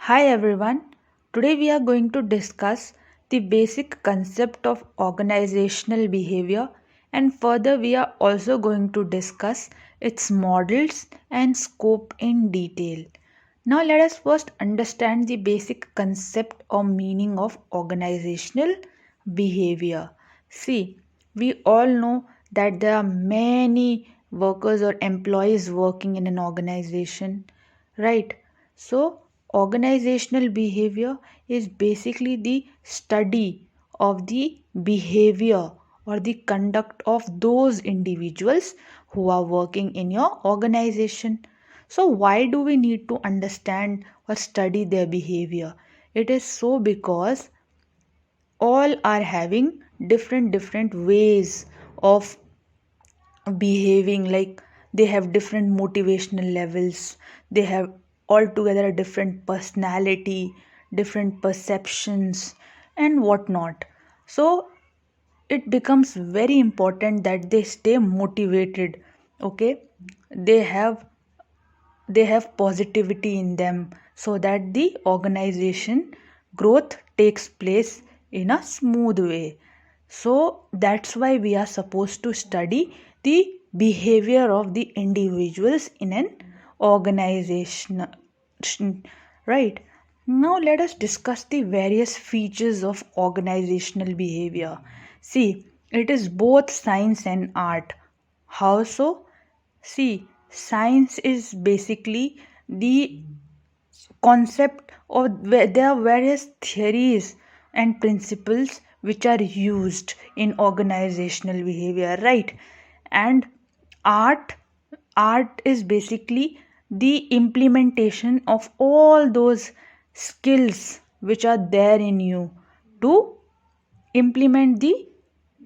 Hi everyone. Today we are going to discuss the basic concept of organizational behavior, and further we are also going to discuss its models and scope in detail. Now let us first understand the basic concept or meaning of organizational behavior. See, we all know that there are many workers or employees working in an organization, right? So organizational behavior is basically the study of the behavior or the conduct of those individuals who are working in your organization. So, why do we need to understand or study their behavior? It is so because all are having different ways of behaving, like they have different motivational levels, they have altogether a different personality, different perceptions and whatnot. So it becomes very important that they stay motivated. Okay, they have they have positivity in them so that the organization growth takes place in a smooth way. So that's why we are supposed to study the behavior of the individuals in an organization, right? Now let us discuss the various features of organizational behavior. See, it is both science and art. How so? See, science is basically the concept, or where there are various theories and principles which are used in organizational behavior, right? And art art is basically the implementation of all those skills which are there in you to implement the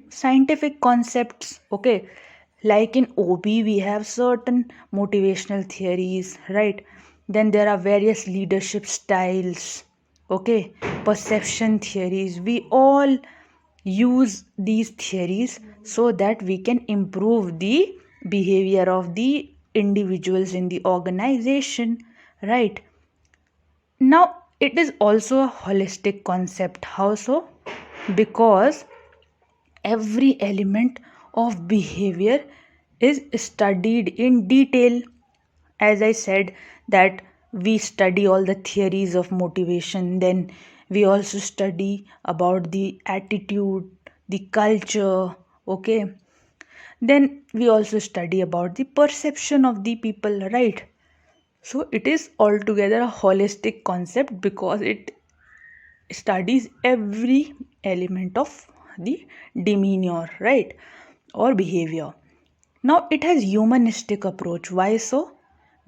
scientific concepts. Okay, like in OB we have certain motivational theories, right? Then there are various leadership styles, okay, perception theories. We all use these theories so that we can improve the behavior of the individuals in the organization, right? Now it is also a holistic concept. How so? Because every element of behavior is studied in detail. As I said, that we study all the theories of motivation, then we also study about the attitude, the culture, okay, then we also study about the perception of the people, right? So it is altogether a holistic concept because it studies every element of the demeanor, right, or behavior. Now it has humanistic approach. Why so?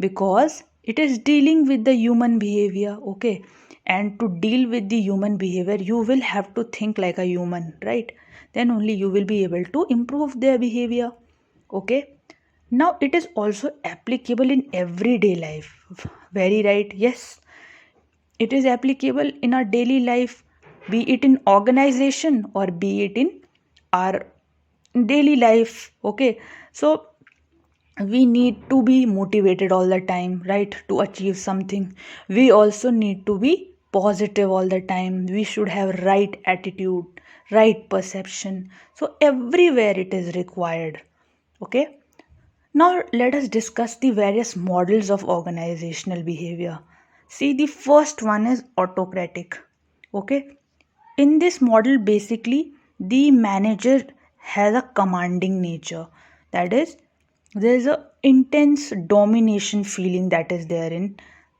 Because it is dealing with the human behavior, okay? And to deal with the human behavior, you will have to think like a human, right? Then only you will be able to improve their behavior, okay? Now it is also applicable in everyday life. Very right, yes. It is applicable in our daily life, be it in organization or be it in our daily life, okay? So we need to be motivated all the time, right, to achieve something. We also need to be positive all the time. We should have right attitude, right perception. So everywhere it is required, okay? Now let us discuss the various models of organizational behavior. See, the first one is autocratic, okay? In this model, basically, the manager has a commanding nature. That is, there is a intense domination feeling that is there in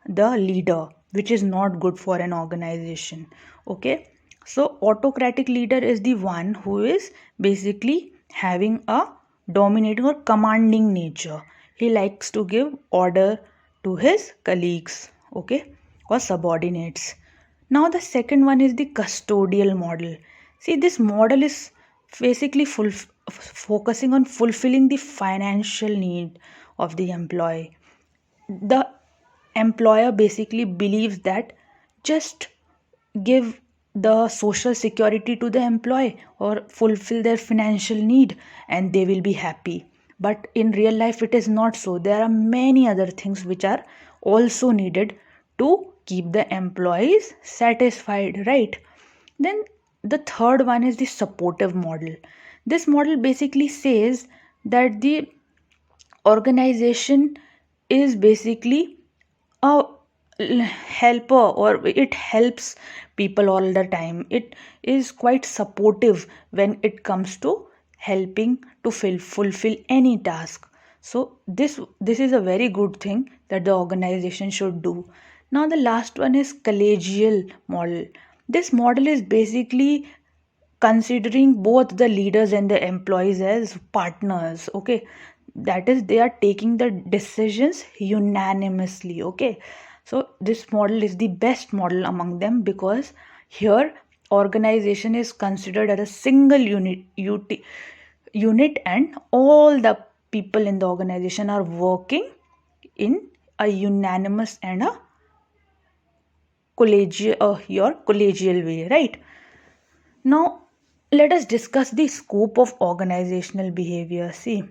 the leader, which is not good for an organization. Okay, so autocratic leader is the one who is basically having a dominating or commanding nature. He likes to give order to his colleagues, okay, or subordinates. Now, the second one is the custodial model. See, this model is basically focusing on fulfilling the financial need of the employee. The employer basically believes that just give the social security to the employee or fulfill their financial need and they will be happy. But in real life, it is not so. There are many other things which are also needed to keep the employees satisfied, right? Then the third one is the supportive model. This model basically says that the organization is basically a helper, or it helps people all the time. It is quite supportive when it comes to helping to fulfill any task. So this is a very good thing that the organization should do. Now the last one is collegial model. This model is basically considering both the leaders and the employees as partners. Okay, that is, they are taking the decisions unanimously. Okay, so this model is the best model among them, because here organization is considered as a single unit, and all the people in the organization are working in a unanimous and a collegial way, right? Now, let us discuss the scope of organizational behavior. See,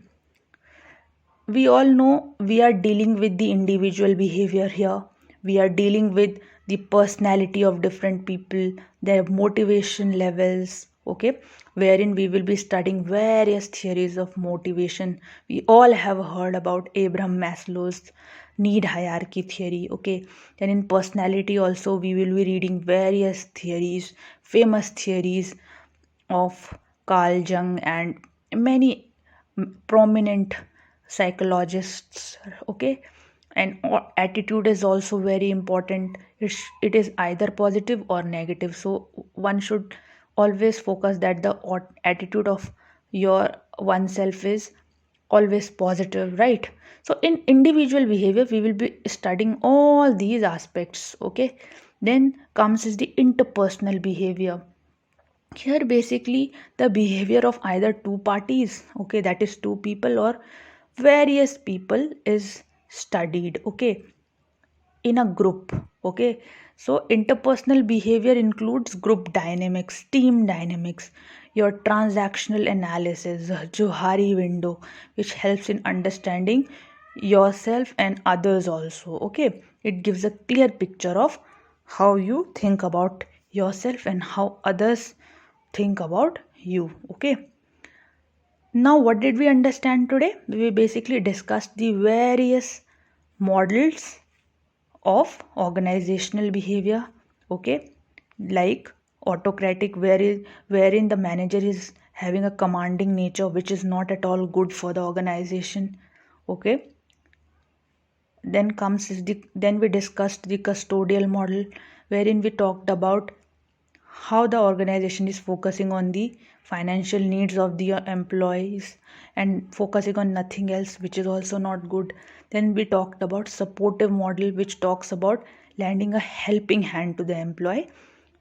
we all know we are dealing with the individual behavior here. We are dealing with the personality of different people, their motivation levels, okay, wherein we will be studying various theories of motivation. We all have heard about Abraham Maslow's need hierarchy theory, okay. Then in personality also we will be reading various theories, famous theories of Carl Jung and many prominent psychologists, okay. And attitude is also very important. It is either positive or negative, so one should always focus that the attitude of your oneself is always positive, right? So in individual behavior we will be studying all these aspects, okay. Then comes is the interpersonal behavior. Here basically the behavior of either two parties, okay, that is two people or various people is studied, okay, in a group, okay. So interpersonal behavior includes group dynamics, team dynamics, your transactional analysis, Johari window, which helps in understanding yourself and others also, okay. It gives a clear picture of how you think about yourself and how others think about you, okay. Now what did we understand today? We basically discussed the various models of organizational behavior, okay, like autocratic, wherein the manager is having a commanding nature, which is not at all good for the organization, okay. Then we discussed the custodial model, wherein we talked about how the organization is focusing on the financial needs of the employees and focusing on nothing else, which is also not good. Then we talked about supportive model, which talks about lending a helping hand to the employee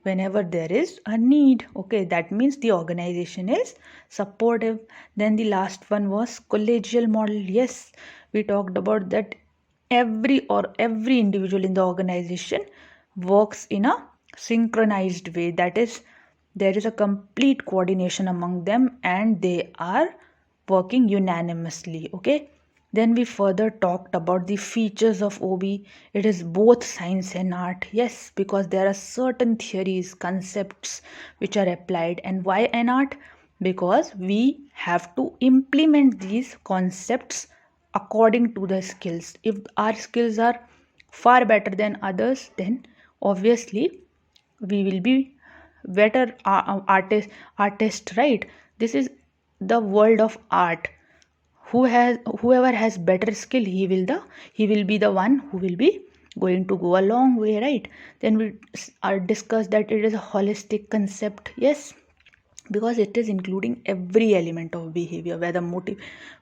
whenever there is a need, okay. That means the organization is supportive. Then the last one was collegial model. Yes, we talked about that every individual in the organization works in a synchronized way. That is, there is a complete coordination among them and they are working unanimously, okay. Then we further talked about the features of OB. It is both science and art. Yes, because there are certain theories, concepts which are applied. And why an art? Because we have to implement these concepts according to the skills. If our skills are far better than others, then obviously we will be better artist, right? This is the world of art. Whoever has better skill, he will be the one who will be going to go a long way, right? Then we are discussed that it is a holistic concept. Yes, because it is including every element of behavior, whether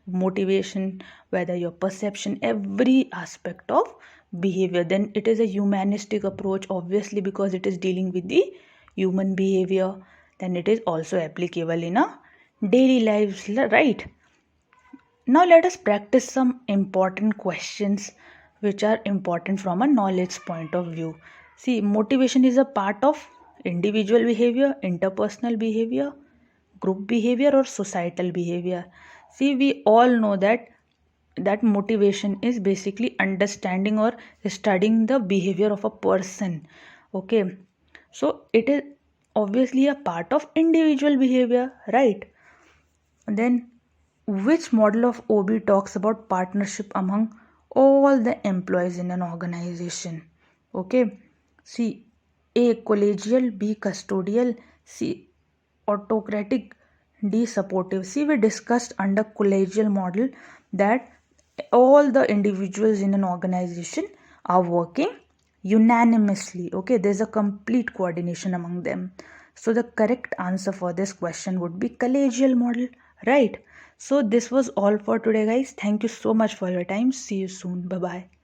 motivation, whether your perception, every aspect of behavior. Then it is a humanistic approach, obviously, because it is dealing with the human behavior. Then it is also applicable in a daily lives, right? Now let us practice some important questions which are important from a knowledge point of view. See, motivation is a part of individual behavior, interpersonal behavior, group behavior or societal behavior. See, we all know that that motivation is basically understanding or studying the behavior of a person. Okay, so it is obviously a part of individual behavior, right? And then, which model of OB talks about partnership among all the employees in an organization? Okay, see, A collegial, B custodial, C autocratic, D supportive. See, we discussed under collegial model that all the individuals in an organization are working unanimously. Okay, there's a complete coordination among them. So the correct answer for this question would be collegial model, right? So this was all for today, guys. Thank you so much for your time. See you soon. Bye bye.